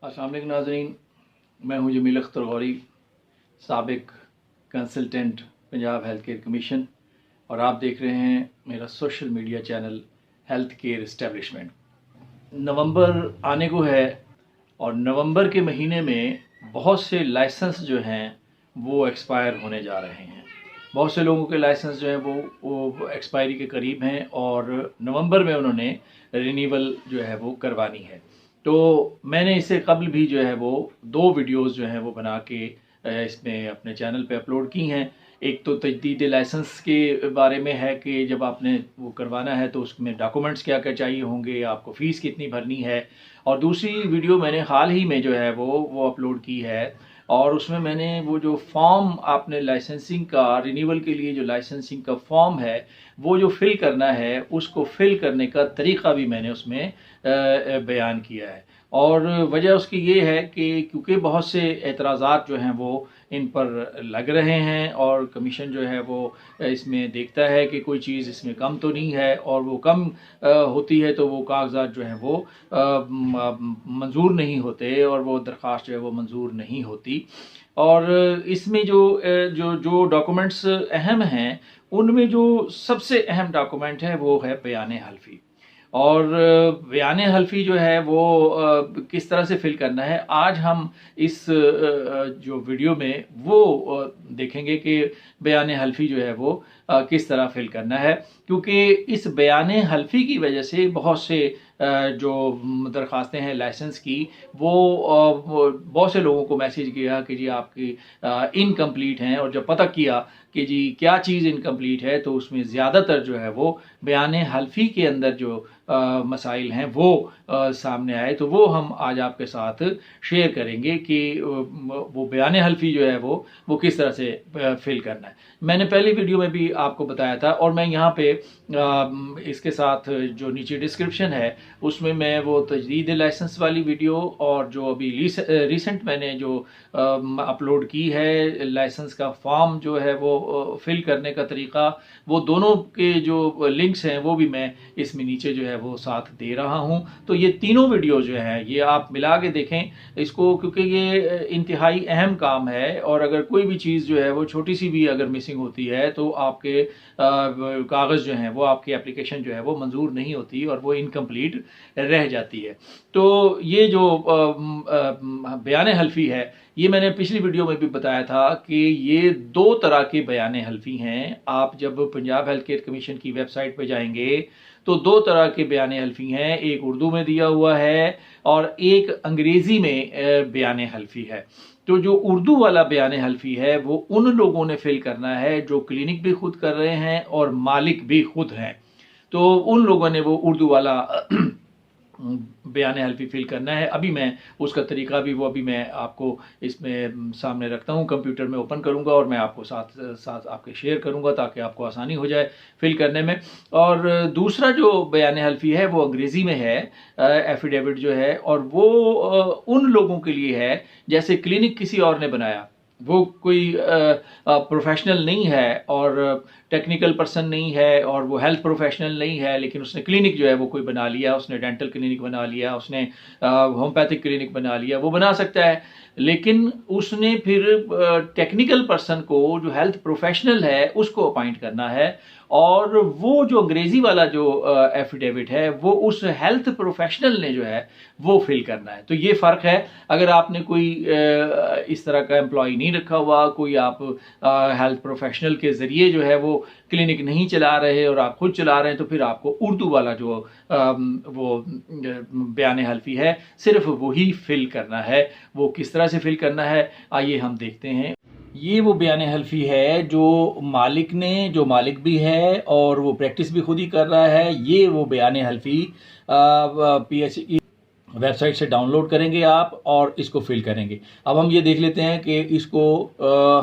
अस्सलाम वालेकुम नाज़रीन, मैं हूं जमील अख्तर गौरी, साबिक consultant Punjab health care commission, और आप देख रहे हैं मेरा social media channel health care establishment. नवंबर आने को है और नवंबर के महीने में बहुत से लाइसेंस जो हैं वो एक्सपायर होने जा रहे हैं। बहुत से लोगों के लाइसेंस जो हैं वो एक्सपायरी के करीब हैं और नवंबर में उन्होंने रिन्यूअल जो है वो करवानी है। तो मैंने इससे कबल भी जो है वो 2 वीडियोस जो हैं वो बना के इसमें अपने चैनल पे अपलोड की हैं। एक तो तजदीद लाइसेंस के बारे में है कि जब आपने वो करवाना है तो उसमें डॉक्यूमेंट्स क्या क्या चाहिए होंगे, आपको फ़ीस कितनी भरनी है। और दूसरी वीडियो मैंने हाल ही में जो है वो अपलोड की है और उसमें मैंने वो जो फॉर्म आपने लाइसेंसिंग का रिन्यूअल के लिए जो लाइसेंसिंग का फॉर्म है वो जो फिल करना है उसको फिल करने का तरीक़ा भी मैंने उसमें बयान किया है। और वजह उसकी ये है कि क्योंकि बहुत से एतराज़ात जो हैं वो इन पर लग रहे हैं और कमीशन जो है वो इसमें देखता है कि कोई चीज़ इसमें कम तो नहीं है, और वो कम होती है तो वो कागजात जो हैं वो मंजूर नहीं होते और वो दरख्वास्त जो है वो मंजूर नहीं होती। और इसमें जो डॉक्यूमेंट्स अहम हैं उनमें जो सबसे अहम डॉक्यूमेंट है वो है बयान हल्फी। और बयान हल्फी जो है वो किस तरह से फिल करना है आज हम इस जो वीडियो में वो देखेंगे कि बयान हल्फी जो है वो किस तरह फिल करना है, क्योंकि इस बयान हल्फी की वजह से बहुत से जो दरख्वास्तें हैं लाइसेंस की वो बहुत से लोगों को मैसेज किया कि जी आपकी इनकम्प्लीट हैं, और जब पता किया कि जी क्या चीज़ इनकम्प्लीट है तो उसमें ज़्यादातर जो है वो बयान हल्फी के अंदर जो मसाइल हैं वो सामने आए। तो वो हम आज आपके साथ शेयर करेंगे कि वो बयान हल्फी जो है वो किस तरह से फिल करना है। मैंने पहली वीडियो में भी आपको बताया था और मैं यहाँ पे इसके साथ जो नीचे डिस्क्रिप्शन है उसमें मैं वो तजदीद लाइसेंस वाली वीडियो और जो अभी रिसेंट मैंने जो अपलोड की है लाइसेंस का फॉर्म जो है वो फिल करने का तरीक़ा, वो दोनों के जो लिंक्स हैं वो भी मैं इसमें नीचे जो है वो साथ दे रहा हूं। तो ये तीनों वीडियो जो हैं ये आप मिला के देखें इसको, क्योंकि ये इंतहाई अहम काम है और अगर कोई भी चीज़ जो है वो छोटी सी भी अगर मिसिंग होती है तो आपके कागज़ जो हैं वो आपकी एप्लीकेशन जो है वो मंजूर नहीं होती और वो इनकम्प्लीट रह जाती है। तो ये जो बयान हल्फी है ये मैंने पिछली वीडियो में भी बताया था कि ये 2 तरह के बयान हल्फी हैं। आप जब पंजाब हेल्थ केयर कमीशन की वेबसाइट पे जाएंगे तो 2 तरह के बयान हल्फी हैं, एक उर्दू में दिया हुआ है और एक अंग्रेज़ी में बयान हल्फी है। तो जो उर्दू वाला बयान हल्फी है वो उन लोगों ने फिल करना है जो क्लिनिक भी खुद कर रहे हैं और मालिक भी खुद हैं। तो उन लोगों ने वो उर्दू वाला बयान हल्फी फिल करना है। अभी मैं उसका तरीका भी वो अभी मैं आपको इसमें सामने रखता हूँ, कंप्यूटर में ओपन करूँगा और मैं आपको साथ साथ आपके शेयर करूँगा ताकि आपको आसानी हो जाए फिल करने में। और दूसरा जो बयान हल्फी है वो अंग्रेज़ी में है, एफिडेविट जो है, और वो उन लोगों के लिए है जैसे क्लिनिक किसी और ने बनाया, वो कोई प्रोफेशनल नहीं है और टेक्निकल पर्सन नहीं है और वो हेल्थ प्रोफेशनल नहीं है, लेकिन उसने क्लिनिक जो है वो कोई बना लिया, उसने डेंटल क्लिनिक बना लिया, उसने होम्योपैथिक क्लिनिक बना लिया, वो बना सकता है। लेकिन उसने फिर टेक्निकल पर्सन को जो हेल्थ प्रोफेशनल है उसको अपॉइंट करना है और वो जो अंग्रेज़ी वाला जो एफिडेविट है वो उस हेल्थ प्रोफेशनल ने जो है वो फिल करना है। तो ये फ़र्क है। अगर आपने कोई इस तरह का एम्प्लॉय नहीं रखा हुआ, कोई आप हेल्थ प्रोफेशनल के ज़रिए जो है वो क्लिनिक नहीं चला रहे और आप खुद चला रहे हैं, तो फिर आपको उर्दू वाला जो वो बयान हल्फी है सिर्फ वही फिल करना है। वो किस तरह से फिल करना है आइए हम देखते हैं। ये वो बयान हल्फी है जो मालिक भी है और वो प्रैक्टिस भी खुद ही कर रहा है। ये वो बयान हल्फी PHE वेबसाइट से डाउनलोड करेंगे आप और इसको फिल करेंगे। अब हम ये देख लेते हैं कि इसको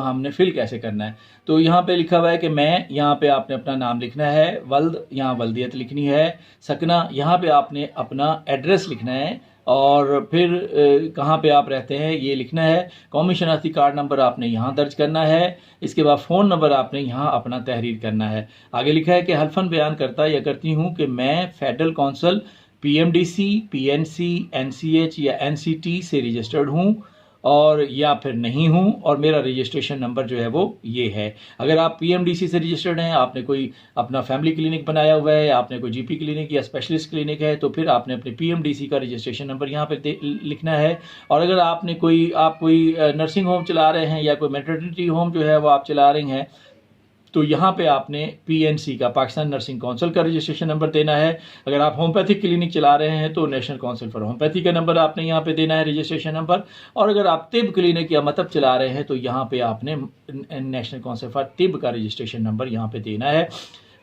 हमने फिल कैसे करना है। तो यहाँ पे लिखा हुआ है कि मैं, यहाँ पे आपने अपना नाम लिखना है, वल्द यहाँ वल्दियत लिखनी है, सकना यहाँ पे आपने अपना एड्रेस लिखना है और फिर कहाँ पे आप रहते हैं ये लिखना है। कौमी शनाख्ती कार्ड नंबर आपने यहाँ दर्ज करना है। इसके बाद फ़ोन नंबर आपने यहाँ अपना तहरीर करना है। आगे लिखा है कि हल्फन बयान करता या करती हूँ कि मैं federal council PMDC, PNC, NCH या NCT से रजिस्टर्ड हूँ और या फिर नहीं हूँ, और मेरा रजिस्ट्रेशन नंबर जो है वो ये है। अगर आप PMDC से रजिस्टर्ड हैं, आपने कोई अपना फैमिली क्लिनिक बनाया हुआ है, आपने कोई GP क्लिनिक या स्पेशलिस्ट क्लिनिक है, तो फिर आपने अपने PMDC का रजिस्ट्रेशन नंबर यहाँ पे लिखना है। और अगर आपने आप कोई नर्सिंग होम चला रहे हैं या कोई मैटरनिटी होम जो है वो आप चला रही हैं, तो यहाँ पे आपने PNC का, पाकिस्तान नर्सिंग काउंसिल का रजिस्ट्रेशन नंबर देना है। अगर आप होम्योपैथिक क्लिनिक चला रहे हैं तो नेशनल काउंसिल फॉर होम्योपैथी का नंबर आपने यहाँ पे देना है, रजिस्ट्रेशन नंबर। और अगर आप तिब क्लिनिक या मतब चला रहे हैं तो यहाँ पे आपने नेशनल काउंसिल फॉर तिब का रजिस्ट्रेशन नंबर यहाँ पे देना है।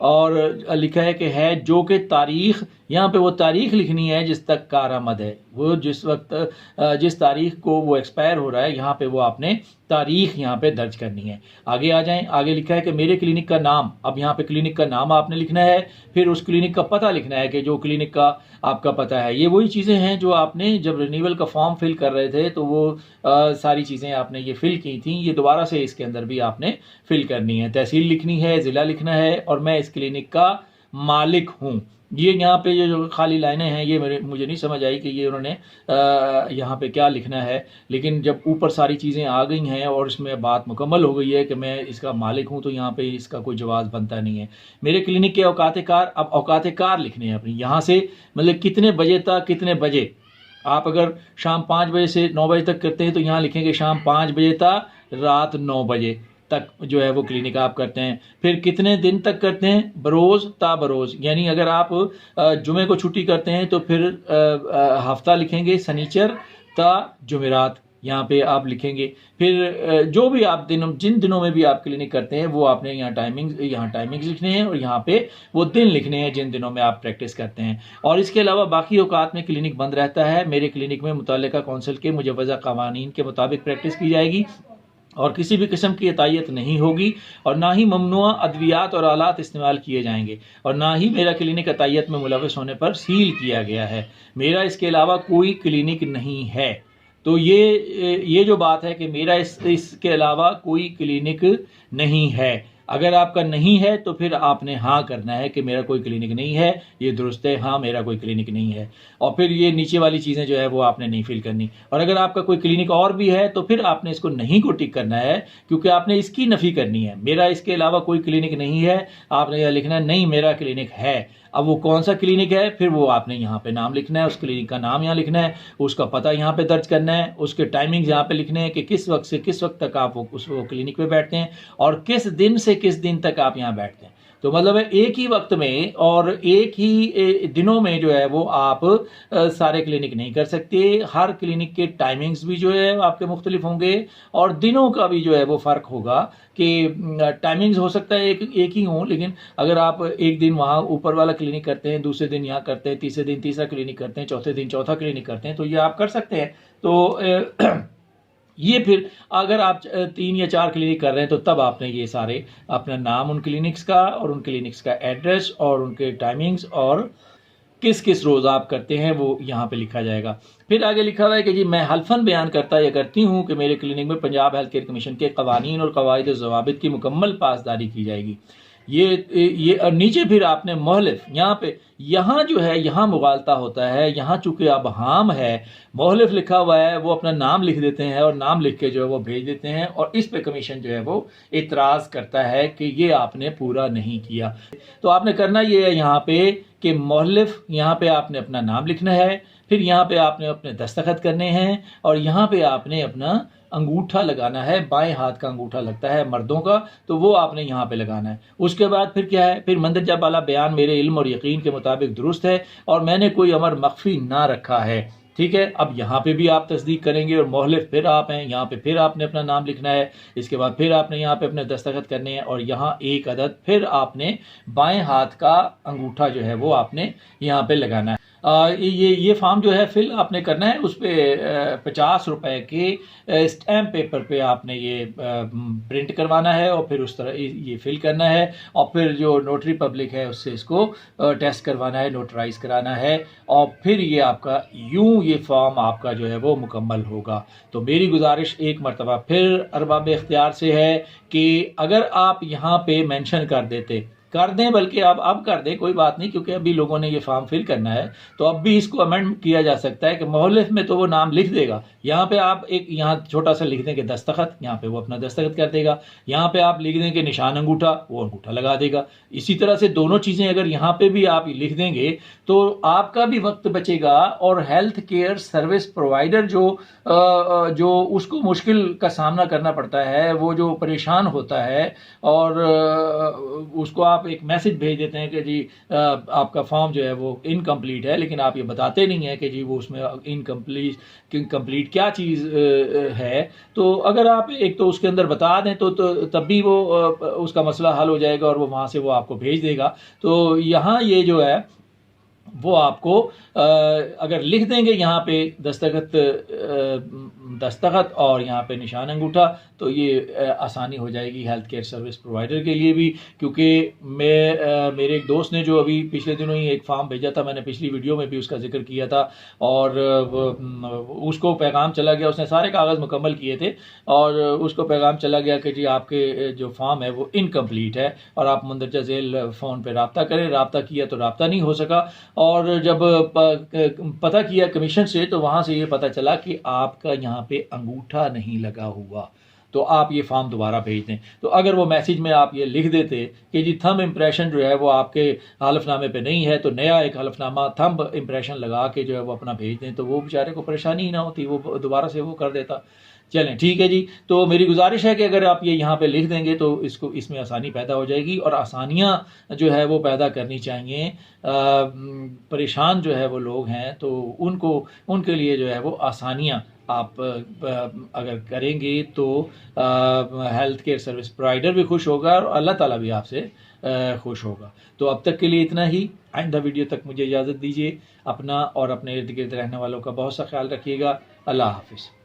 और लिखा है कि है जो कि तारीख, यहाँ पे वो तारीख लिखनी है जिस तक कारआमद है, वो जिस वक्त जिस तारीख को वो एक्सपायर हो रहा है, यहाँ पे वो आपने तारीख यहाँ पे दर्ज करनी है। आगे आ जाएं, आगे लिखा है कि मेरे क्लिनिक का नाम, अब यहाँ पे क्लिनिक का नाम आपने लिखना है, फिर उस क्लिनिक का पता लिखना है कि जो क्लिनिक का आपका पता है। ये वही चीज़ें हैं जो आपने जब रिन्यूअल का फॉर्म फिल कर रहे थे तो वो सारी चीज़ें आपने ये फिल की थी, ये दोबारा से इसके अंदर भी आपने फिल करनी है। तहसील लिखनी है, ज़िला लिखना है, और मैं इस क्लिनिक का मालिक हूँ। ये यहाँ पे ये जो खाली लाइनें हैं ये मुझे नहीं समझ आई कि ये उन्होंने यहाँ पे क्या लिखना है, लेकिन जब ऊपर सारी चीज़ें आ गई हैं और इसमें बात मुकम्मल हो गई है कि मैं इसका मालिक हूँ, तो यहाँ पे इसका कोई जवाब बनता नहीं है। मेरे क्लिनिक के औकात कार, अब औकात कार लिखने हैं अपनी यहाँ से, मतलब कितने बजे तक कितने बजे। आप अगर शाम 5 बजे से 9 बजे तक करते हैं तो यहाँ लिखेंगे शाम 5 बजे तक रात 9 बजे तक जो है वो क्लिनिक आप करते हैं। फिर कितने दिन तक करते हैं, बरोज़ ता बरोज़, यानी अगर आप जुमे को छुट्टी करते हैं तो फिर हफ्ता लिखेंगे सनीचर ता जुमेरात, यहाँ पे आप लिखेंगे। फिर जो भी आप जिन दिनों में भी आप क्लिनिक करते हैं वो आपने यहाँ टाइमिंग्स लिखने हैं, और यहाँ पे वो दिन लिखने हैं जिन दिनों में आप प्रैक्टिस करते हैं। और इसके अलावा बाकी औकात में क्लिनिक बंद रहता है। मेरे क्लिनिक में मुतल्लिका कौंसिल के मुजव्वज़ा क़वानीन के मुताबिक प्रैक्टिस की जाएगी, और किसी भी किस्म की अतायत नहीं होगी, और ना ही ममनुआ अद्वियात और आलात इस्तेमाल किए जाएंगे, और ना ही मेरा क्लिनिक अतायत में मुलविस होने पर सील किया गया है। मेरा इसके अलावा कोई क्लिनिक नहीं है। तो ये जो बात है कि मेरा इसके अलावा कोई क्लिनिक नहीं है, अगर आपका नहीं है तो फिर आपने हाँ करना है कि मेरा कोई क्लिनिक नहीं है, ये दुरुस्त है, हाँ मेरा कोई क्लिनिक नहीं है। और फिर ये नीचे वाली चीज़ें जो है वो आपने नहीं फिल करनी। और अगर आपका कोई क्लिनिक और भी है तो फिर आपने इसको नहीं को टिक करना है, क्योंकि आपने इसकी नफ़ी करनी है। मेरा इसके अलावा कोई क्लिनिक नहीं है, आपने यह लिखना है नहीं मेरा क्लिनिक है। अब वो कौन सा क्लिनिक है, फिर वो आपने यहाँ पे नाम लिखना है, उस क्लिनिक का नाम यहाँ लिखना है, उसका पता यहाँ पे दर्ज करना है, उसके टाइमिंग्स यहाँ पे लिखने हैं कि किस वक्त से किस वक्त तक आप वो क्लिनिक पे बैठते हैं, और किस दिन से किस दिन तक आप यहाँ बैठते हैं। तो मतलब है एक ही वक्त में और एक ही दिनों में जो है वो आप सारे क्लिनिक नहीं कर सकते। हर क्लिनिक के टाइमिंग्स भी जो है आपके मुख्तलिफ होंगे, और दिनों का भी जो है वो फ़र्क होगा कि टाइमिंग्स हो सकता है एक ही हों, लेकिन अगर आप एक दिन वहाँ ऊपर वाला क्लिनिक करते हैं, दूसरे दिन यहाँ करते हैं, तीसरे दिन तीसरा क्लिनिक करते हैं, चौथे दिन चौथा क्लिनिक करते हैं, तो ये आप कर सकते हैं। तो ये फिर अगर आप 3 या 4 क्लिनिक कर रहे हैं तो तब आपने ये सारे अपना नाम उन क्लिनिक्स का और उन क्लिनिक्स का एड्रेस और उनके टाइमिंग्स और किस किस रोज़ आप करते हैं वो यहाँ पे लिखा जाएगा। फिर आगे लिखा हुआ है कि जी मैं हल्फन बयान करता या करती हूँ कि मेरे क्लिनिक में पंजाब हेल्थ केयर कमीशन के कवानीन और कवायद ज़वाबित की मुकम्मल पासदारी की जाएगी। ये नीचे फिर आपने मोहलिफ यहाँ जो है यहाँ मुगालता होता है, यहाँ चूंकि अब हाम है, मोहलिफ लिखा हुआ है, वो अपना नाम लिख देते हैं और नाम लिख के जो है वो भेज देते हैं, और इस पे कमीशन जो है वो इतराज़ करता है कि ये आपने पूरा नहीं किया। तो आपने करना ये है यहाँ पे कि मोहलिफ यहाँ पे आपने अपना नाम लिखना है, फिर यहाँ पे आपने अपने दस्तखत करने हैं, और यहाँ पे आपने अपना अंगूठा लगाना है। बाएं हाथ का अंगूठा लगता है मर्दों का, तो वो आपने यहाँ पे लगाना है। उसके बाद फिर क्या है, फिर मंदरजा वाला बयान मेरे इल्म और यकीन के मुताबिक दुरुस्त है और मैंने कोई अमर मख्फी ना रखा है। ठीक है, अब यहाँ पे भी आप तस्दीक करेंगे, और मोहलिफ फिर आप हैं, यहाँ पे फिर आपने अपना नाम लिखना है, इसके बाद फिर आपने यहाँ पे अपने दस्तखत करने हैं, और यहाँ एक अदद फिर आपने बाएं हाथ का अंगूठा जो है वो आपने यहाँ पे लगाना है। ये फॉर्म जो है फिल आपने करना है, उस पर 50 रुपए के स्टैम्प पेपर पे आपने ये प्रिंट करवाना है, और फिर उस तरह ये फिल करना है, और फिर जो नोटरी पब्लिक है उससे इसको टेस्ट करवाना है, नोटराइज कराना है, और फिर ये आपका ये फॉर्म आपका जो है वो मुकम्मल होगा। तो मेरी गुजारिश एक मरतबा फिर अरबाब इख्तियार से है कि अगर आप यहाँ पे मेंशन कर देते कर दें, बल्कि अब कर दें, कोई बात नहीं, क्योंकि अभी लोगों ने ये फॉर्म फिल करना है, तो अब भी इसको अमेंड किया जा सकता है कि मोहल्लिफ में तो वो नाम लिख देगा, यहाँ पे आप एक यहाँ छोटा सा लिख दें कि दस्तखत, यहाँ पे वो अपना दस्तखत कर देगा, यहाँ पे आप लिख दें कि निशान अंगूठा, वो अंगूठा लगा देगा। इसी तरह से दोनों चीज़ें अगर यहाँ पे भी आप लिख देंगे तो आपका भी वक्त बचेगा, और हेल्थ केयर सर्विस प्रोवाइडर जो उसको मुश्किल का सामना करना पड़ता है, वो जो परेशान होता है, और उसको आप एक मैसेज भेज देते हैं कि जी आपका फॉर्म जो है वो इनकम्प्लीट है, लेकिन आप ये बताते नहीं हैं कि जी वो उसमें इनकम्प्लीट क्या चीज़ है। तो अगर आप एक तो उसके अंदर बता दें तो तब भी वो उसका मसला हल हो जाएगा, और वो वहाँ से वो आपको भेज देगा। तो यहाँ ये जो है वो आपको अगर लिख देंगे यहाँ पे दस्तखत और यहाँ पे निशान अंगूठा, तो ये आसानी हो जाएगी हेल्थ केयर सर्विस प्रोवाइडर के लिए भी। क्योंकि मेरे एक दोस्त ने जो अभी पिछले दिनों ही एक फॉर्म भेजा था, मैंने पिछली वीडियो में भी उसका जिक्र किया था, और उसको पैगाम चला गया, उसने सारे कागज़ मुकम्मल किए थे, और उसको पैगाम चला गया कि जी आपके जो फॉर्म है वो इनकम्प्लीट है, और आप मंदरजा झेल फ़ोन पर रब्ता करें। रब्ता किया तो रब्ता नहीं हो सका, और जब पता किया कमीशन से, तो वहाँ से ये पता चला कि आपका यहाँ पे अंगूठा नहीं लगा हुआ, तो आप ये फॉर्म दोबारा भेज दें। तो अगर वो मैसेज में आप ये लिख देते कि जी थंब इम्प्रेशन जो है वो आपके हलफनामे पे नहीं है, तो नया एक हलफनामा थंब इम्प्रेशन लगा के जो है वो अपना भेज दें, तो वो बेचारे को परेशानी ही ना होती, वो दोबारा से वो कर देता। चलें, ठीक है जी। तो मेरी गुजारिश है कि अगर आप ये यहाँ पे लिख देंगे तो इसमें आसानी पैदा हो जाएगी, और आसानियाँ जो है वो पैदा करनी चाहिए। परेशान जो है वो लोग हैं, तो उनके लिए जो है वो आसानियाँ आप अगर करेंगे तो हेल्थ केयर सर्विस प्रोवाइडर भी खुश होगा, और अल्लाह ताला भी आपसे खुश होगा। तो अब तक के लिए इतना ही। आइंदा वीडियो तक मुझे इजाज़त दीजिए। अपना और अपने इर्द गिर्द रहने वालों का बहुत सा ख्याल रखिएगा। अल्लाह हाफिज़।